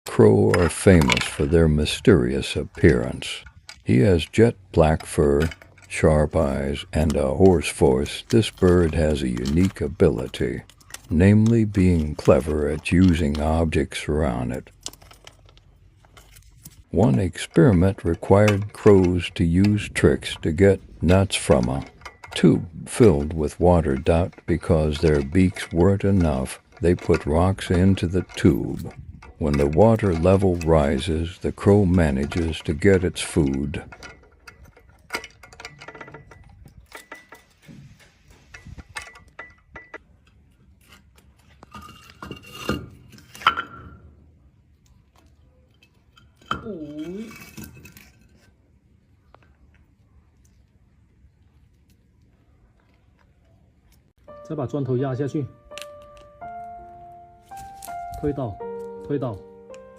Crow are famous for their mysterious appearance. He has jet black fur, sharp eyes, and a hoarse voice. This bird has a unique ability, namely being clever at using objects around it. One experiment required crows to use tricks to get nuts from a tube filled with water. Because their beaks weren't enough, they put rocks into the tube. When the water level rises, the crow manages to get its food.再把砖头压下去，推倒，推倒。